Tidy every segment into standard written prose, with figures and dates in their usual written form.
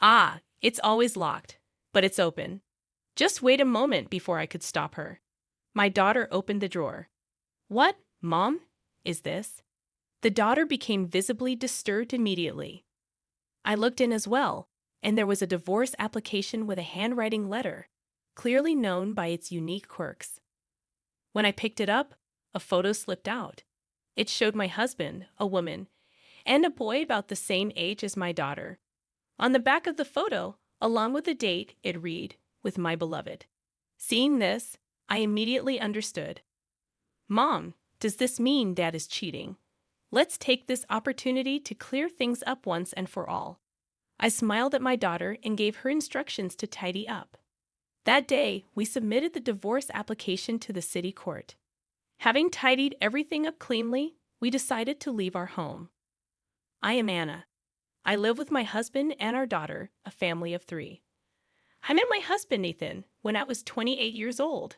Ah, it's always locked, but it's open. Just wait a moment before I could stop her. My daughter opened the drawer. What, Mom, is this? The daughter became visibly disturbed immediately. I looked in as well, and there was a divorce application with a handwriting letter, clearly known by its unique quirks. When I picked it up, a photo slipped out. It showed my husband, a woman, and a boy about the same age as my daughter. On the back of the photo, along with the date, it read, "With my beloved." Seeing this, I immediately understood. Mom, does this mean Dad is cheating? Let's take this opportunity to clear things up once and for all. I smiled at my daughter and gave her instructions to tidy up. That day, we submitted the divorce application to the city court. Having tidied everything up cleanly, we decided to leave our home. I am Anna. I live with my husband and our daughter, a family of 3. I met my husband, Nathan, when I was 28 years old.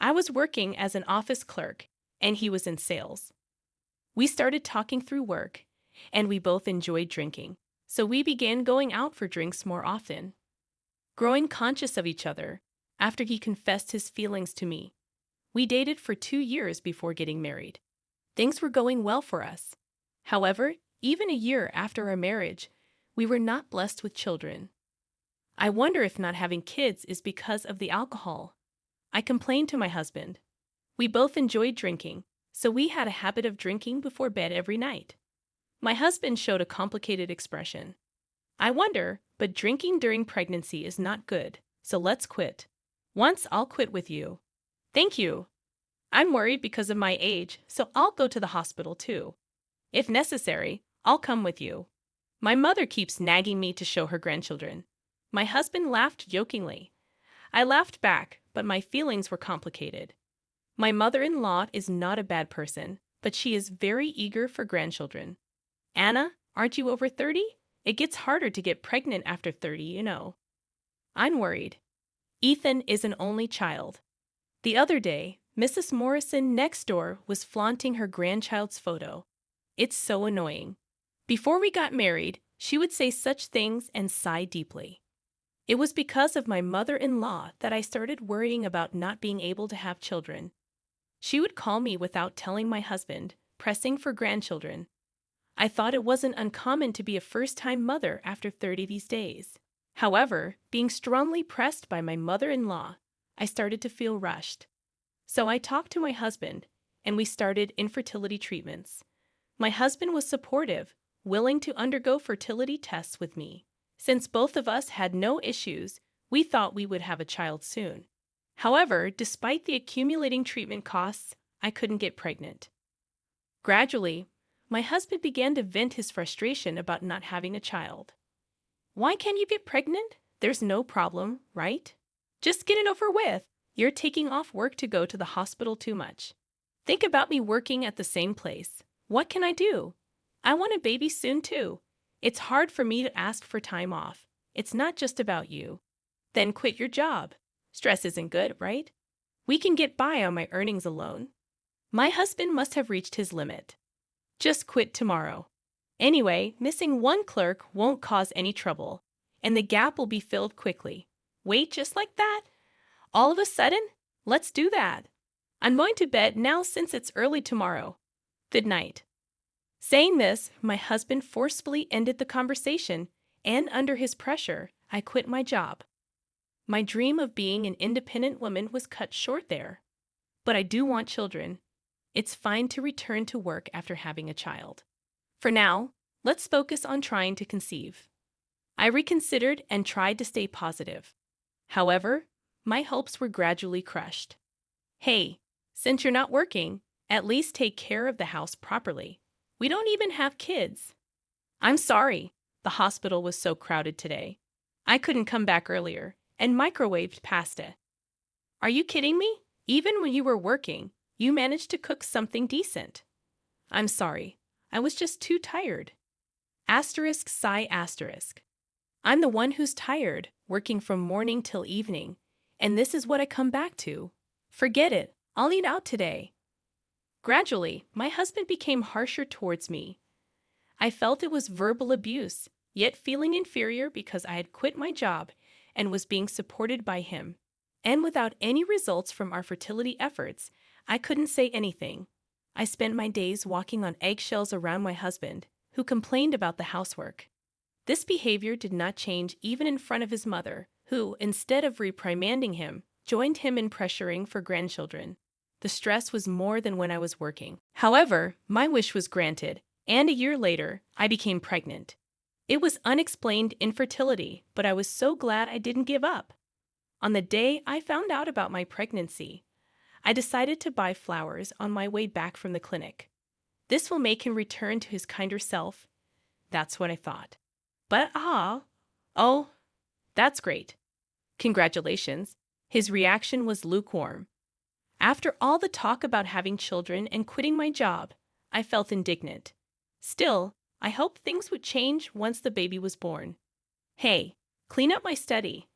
I was working as an office clerk, and he was in sales. We started talking through work, and we both enjoyed drinking, so we began going out for drinks more often. Growing conscious of each other, after he confessed his feelings to me, we dated for 2 years before getting married. Things were going well for us. However, even a year after our marriage, we were not blessed with children. I wonder if not having kids is because of the alcohol. I complained to my husband. We both enjoyed drinking, so we had a habit of drinking before bed every night. My husband showed a complicated expression. I wonder, but drinking during pregnancy is not good, so let's quit. Once I'll quit with you. Thank you. I'm worried because of my age, so I'll go to the hospital too. If necessary, I'll come with you. My mother keeps nagging me to show her grandchildren. My husband laughed jokingly. I laughed back, but my feelings were complicated. My mother-in-law is not a bad person, but she is very eager for grandchildren. Anna, aren't you over 30? It gets harder to get pregnant after 30, you know. I'm worried. Ethan is an only child. The other day, Mrs. Morrison next door was flaunting her grandchild's photo. It's so annoying. Before we got married, she would say such things and sigh deeply. It was because of my mother-in-law that I started worrying about not being able to have children. She would call me without telling my husband, pressing for grandchildren. I thought it wasn't uncommon to be a first-time mother after 30 these days. However, being strongly pressed by my mother-in-law, I started to feel rushed. So I talked to my husband, and we started infertility treatments. My husband was supportive, willing to undergo fertility tests with me. Since both of us had no issues, we thought we would have a child soon. However, despite the accumulating treatment costs, I couldn't get pregnant. Gradually, my husband began to vent his frustration about not having a child. Why can't you get pregnant? There's no problem, right? Just get it over with. You're taking off work to go to the hospital too much. Think about me working at the same place. What can I do? I want a baby soon too. It's hard for me to ask for time off. It's not just about you. Then quit your job. Stress isn't good, right? We can get by on my earnings alone. My husband must have reached his limit. Just quit tomorrow. Anyway, missing one clerk won't cause any trouble, and the gap will be filled quickly. Wait, just like that? All of a sudden? Let's do that. I'm going to bed now since it's early tomorrow. Good night. Saying this, my husband forcefully ended the conversation, and under his pressure, I quit my job. My dream of being an independent woman was cut short there. But I do want children. It's fine to return to work after having a child. For now, let's focus on trying to conceive. I reconsidered and tried to stay positive. However, my hopes were gradually crushed. Hey, since you're not working, at least take care of the house properly. We don't even have kids. I'm sorry, the hospital was so crowded today. I couldn't come back earlier and microwaved pasta. Are you kidding me? Even when you were working, you managed to cook something decent. I'm sorry, I was just too tired. Asterisk sigh asterisk. I'm the one who's tired, working from morning till evening, and this is what I come back to. Forget it, I'll eat out today. Gradually, my husband became harsher towards me. I felt it was verbal abuse, yet feeling inferior because I had quit my job and was being supported by him. And without any results from our fertility efforts, I couldn't say anything. I spent my days walking on eggshells around my husband, who complained about the housework. This behavior did not change even in front of his mother, who, instead of reprimanding him, joined him in pressuring for grandchildren. The stress was more than when I was working. However, my wish was granted, and a year later, I became pregnant. It was unexplained infertility, but I was so glad I didn't give up. On the day I found out about my pregnancy, I decided to buy flowers on my way back from the clinic. This will make him return to his kinder self. That's what I thought. But oh, that's great. Congratulations. His reaction was lukewarm. After all the talk about having children and quitting my job, I felt indignant. Still, I hoped things would change once the baby was born. Hey, clean up my study.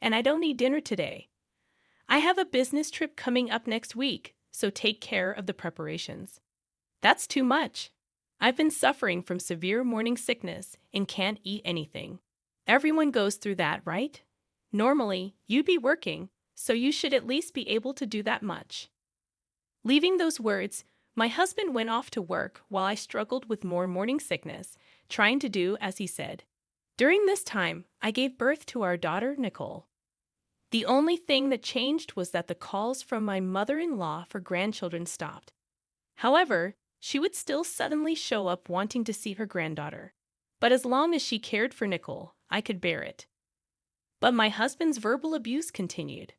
And I don't need dinner today. I have a business trip coming up next week, so take care of the preparations. That's too much. I've been suffering from severe morning sickness and can't eat anything. Everyone goes through that, right? Normally, you'd be working, so you should at least be able to do that much. Leaving those words, my husband went off to work while I struggled with more morning sickness, trying to do as he said. During this time, I gave birth to our daughter, Nicole. The only thing that changed was that the calls from my mother-in-law for grandchildren stopped. However, she would still suddenly show up wanting to see her granddaughter. But as long as she cared for Nicole, I could bear it. But my husband's verbal abuse continued.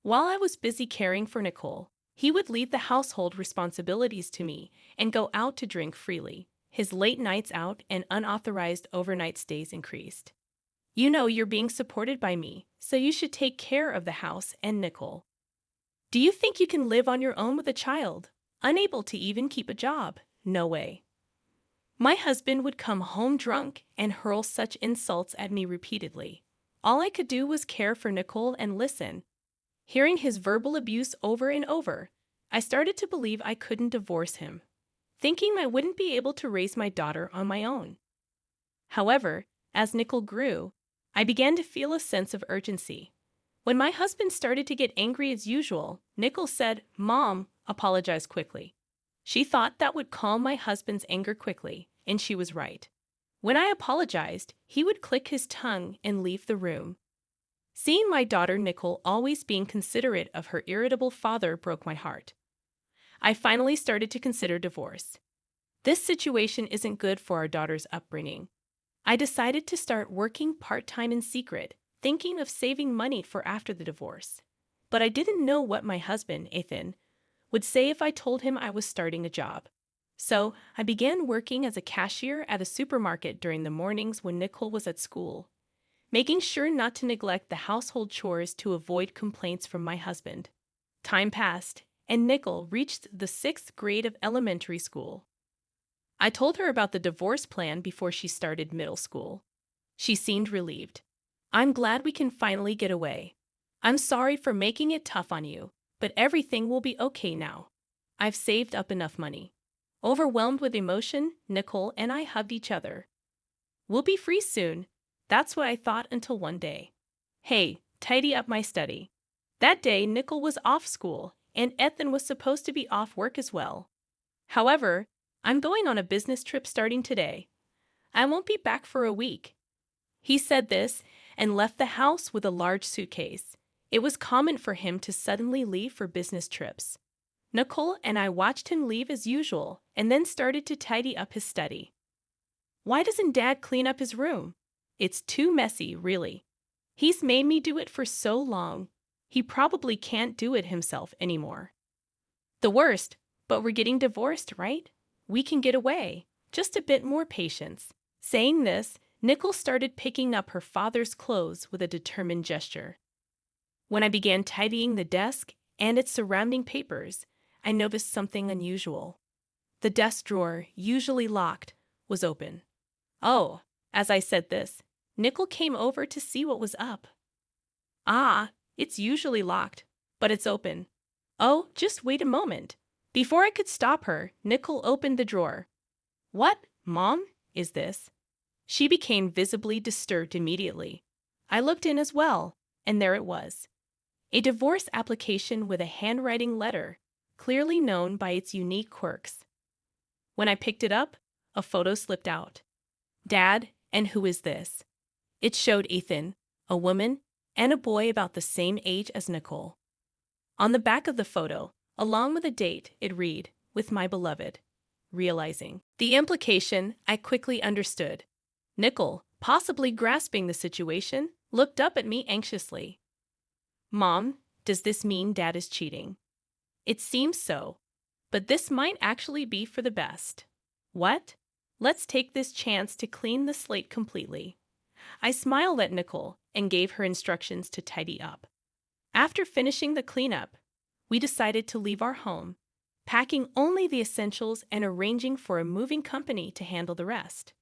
While I was busy caring for Nicole, he would leave the household responsibilities to me and go out to drink freely. His late nights out and unauthorized overnight stays increased. You know you're being supported by me, so you should take care of the house and Nicole. Do you think you can live on your own with a child, unable to even keep a job? No way. My husband would come home drunk and hurl such insults at me repeatedly. All I could do was care for Nicole and listen. Hearing his verbal abuse over and over, I started to believe I couldn't divorce him, thinking I wouldn't be able to raise my daughter on my own. However, as Nicole grew, I began to feel a sense of urgency. When my husband started to get angry as usual, Nicole said, "Mom," apologized quickly. She thought that would calm my husband's anger quickly, and she was right. When I apologized, he would click his tongue and leave the room. Seeing my daughter Nicole always being considerate of her irritable father broke my heart. I finally started to consider divorce. This situation isn't good for our daughter's upbringing. I decided to start working part-time in secret, thinking of saving money for after the divorce. But I didn't know what my husband, Ethan, would say if I told him I was starting a job. So I began working as a cashier at a supermarket during the mornings when Nicole was at school, making sure not to neglect the household chores to avoid complaints from my husband. Time passed, and Nicole reached the 6th grade of elementary school. I told her about the divorce plan before she started middle school. She seemed relieved. "I'm glad we can finally get away. I'm sorry for making it tough on you, but everything will be okay now. I've saved up enough money." Overwhelmed with emotion, Nicole and I hugged each other. "We'll be free soon." That's what I thought until one day. "Hey, tidy up my study." That day, Nicole was off school, and Ethan was supposed to be off work as well. However, "I'm going on a business trip starting today. I won't be back for a week." He said this and left the house with a large suitcase. It was common for him to suddenly leave for business trips. Nicole and I watched him leave as usual and then started to tidy up his study. Why doesn't Dad clean up his room? It's too messy, really. He's made me do it for so long. He probably can't do it himself anymore. The worst, but we're getting divorced, right? We can get away. Just a bit more patience. Saying this, Nicole started picking up her father's clothes with a determined gesture. When I began tidying the desk and its surrounding papers, I noticed something unusual. The desk drawer, usually locked, was open. "Oh," as I said this, Nicole came over to see what was up. "Ah, it's usually locked, but it's open." "Oh, just wait a moment." Before I could stop her, Nicole opened the drawer. "What, Mom, is this?" She became visibly disturbed immediately. I looked in as well, and there it was. A divorce application with a handwriting letter, clearly known by its unique quirks. When I picked it up, a photo slipped out. Dad, and who is this? It showed Ethan, a woman, and a boy about the same age as Nicole. On the back of the photo, along with a date, it read, "With my beloved." Realizing the implication, I quickly understood. Nicole, possibly grasping the situation, looked up at me anxiously. "Mom, does this mean Dad is cheating?" "It seems so. But this might actually be for the best." "What?" "Let's take this chance to clean the slate completely." I smiled at Nicole and gave her instructions to tidy up. After finishing the cleanup, we decided to leave our home, packing only the essentials and arranging for a moving company to handle the rest.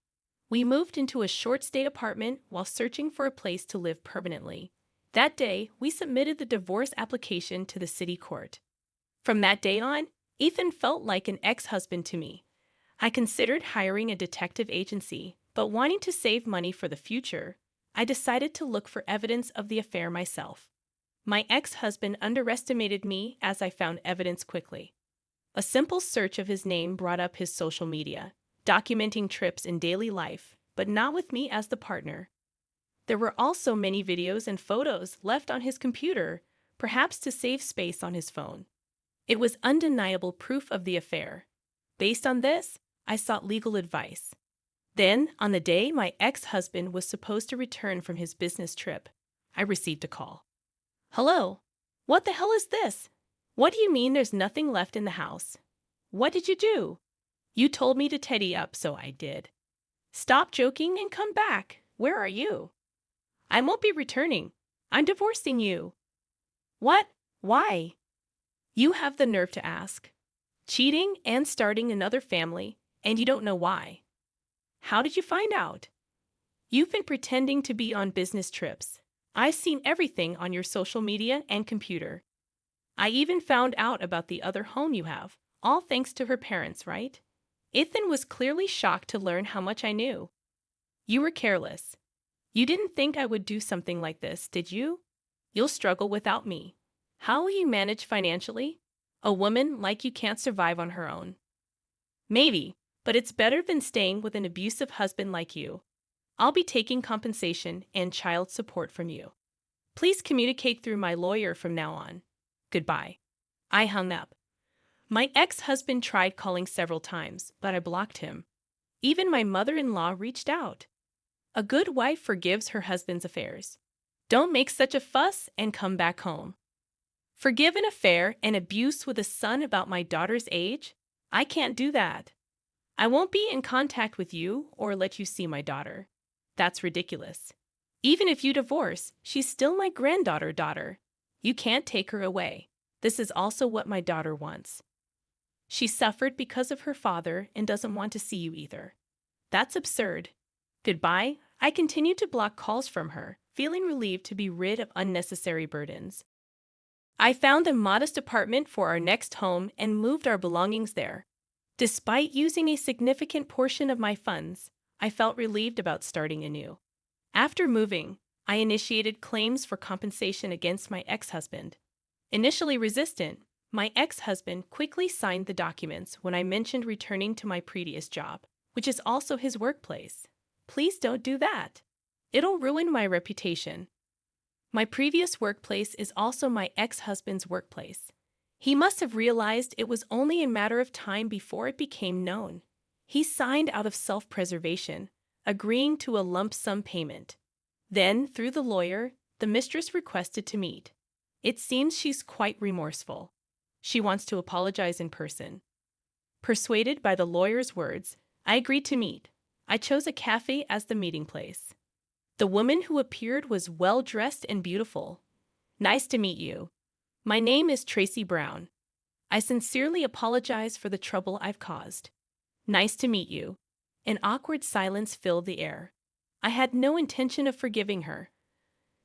We moved into a short-stay apartment while searching for a place to live permanently. That day, we submitted the divorce application to the city court. From that day on, Ethan felt like an ex-husband to me. I considered hiring a detective agency, but wanting to save money for the future, I decided to look for evidence of the affair myself. My ex-husband underestimated me as I found evidence quickly. A simple search of his name brought up his social media, documenting trips in daily life, but not with me as the partner. There were also many videos and photos left on his computer, perhaps to save space on his phone. It was undeniable proof of the affair. Based on this, I sought legal advice. Then, on the day my ex-husband was supposed to return from his business trip, I received a call. "Hello? What the hell is this? What do you mean there's nothing left in the house? What did you do?" "You told me to tidy up, so I did." "Stop joking and come back. Where are you?" "I won't be returning. I'm divorcing you." "What? Why?" "You have the nerve to ask. Cheating and starting another family, and you don't know why." "How did you find out?" "You've been pretending to be on business trips. I've seen everything on your social media and computer. I even found out about the other home you have, all thanks to her parents, right?" Ethan was clearly shocked to learn how much I knew. "You were careless. You didn't think I would do something like this, did you? You'll struggle without me. How will you manage financially? A woman like you can't survive on her own." "Maybe, but it's better than staying with an abusive husband like you. I'll be taking compensation and child support from you. Please communicate through my lawyer from now on. Goodbye." I hung up. My ex-husband tried calling several times, but I blocked him. Even my mother-in-law reached out. A good wife forgives her husband's affairs. Don't make such a fuss and come back home. Forgive an affair and abuse with a son about my daughter's age? I can't do that. I won't be in contact with you or let you see my daughter. That's ridiculous. Even if you divorce, she's still my daughter. You can't take her away. This is also what my daughter wants. She suffered because of her father and doesn't want to see you either. That's absurd. Goodbye. I continued to block calls from her, feeling relieved to be rid of unnecessary burdens. I found a modest apartment for our next home and moved our belongings there. Despite using a significant portion of my funds, I felt relieved about starting anew. After moving, I initiated claims for compensation against my ex-husband. Initially resistant, my ex-husband quickly signed the documents when I mentioned returning to my previous job, which is also his workplace. Please don't do that. It'll ruin my reputation. My previous workplace is also my ex-husband's workplace. He must have realized it was only a matter of time before it became known. He signed out of self-preservation, agreeing to a lump sum payment. Then, through the lawyer, the mistress requested to meet. It seems she's quite remorseful. She wants to apologize in person. Persuaded by the lawyer's words, I agreed to meet. I chose a cafe as the meeting place. The woman who appeared was well-dressed and beautiful. "Nice to meet you. My name is Tracy Brown. I sincerely apologize for the trouble I've caused." "Nice to meet you." An awkward silence filled the air. I had no intention of forgiving her,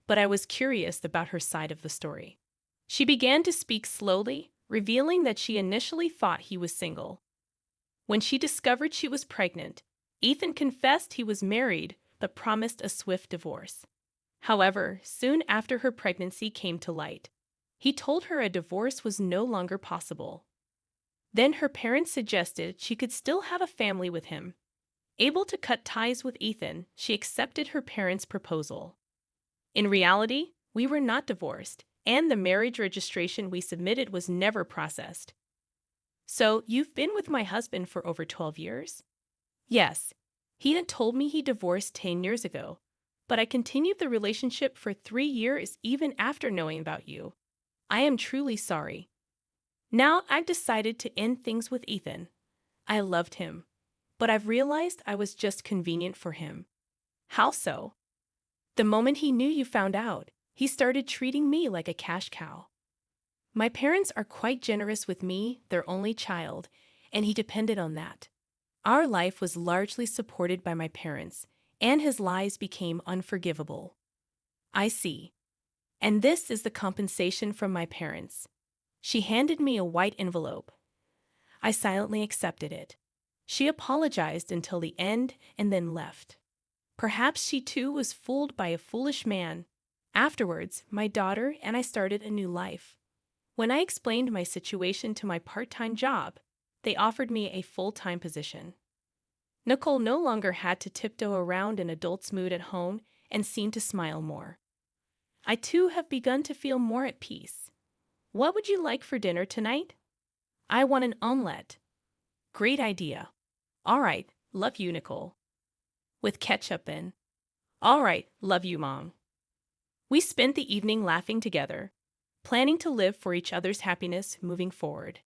but I was curious about her side of the story. She began to speak slowly, revealing that she initially thought he was single. When she discovered she was pregnant, Ethan confessed he was married, but promised a swift divorce. However, soon after her pregnancy came to light, he told her a divorce was no longer possible. Then her parents suggested she could still have a family with him. Able to cut ties with Ethan, she accepted her parents' proposal. In reality, we were not divorced, and the marriage registration we submitted was never processed. So, you've been with my husband for over 12 years? Yes. He had told me he divorced 10 years ago, but I continued the relationship for 3 years even after knowing about you. I am truly sorry. Now I've decided to end things with Ethan. I loved him, but I've realized I was just convenient for him. How so? The moment he knew you found out, he started treating me like a cash cow. My parents are quite generous with me, their only child, and he depended on that. Our life was largely supported by my parents, and his lies became unforgivable. I see. And this is the compensation from my parents. She handed me a white envelope. I silently accepted it. She apologized until the end and then left. Perhaps she too was fooled by a foolish man. Afterwards, my daughter and I started a new life. When I explained my situation to my part-time job, they offered me a full-time position. Nicole no longer had to tiptoe around an adult's mood at home and seemed to smile more. I too have begun to feel more at peace. What would you like for dinner tonight? I want an omelette. Great idea. All right, love you, Nicole. With ketchup in. All right, love you, Mom. We spent the evening laughing together, planning to live for each other's happiness moving forward.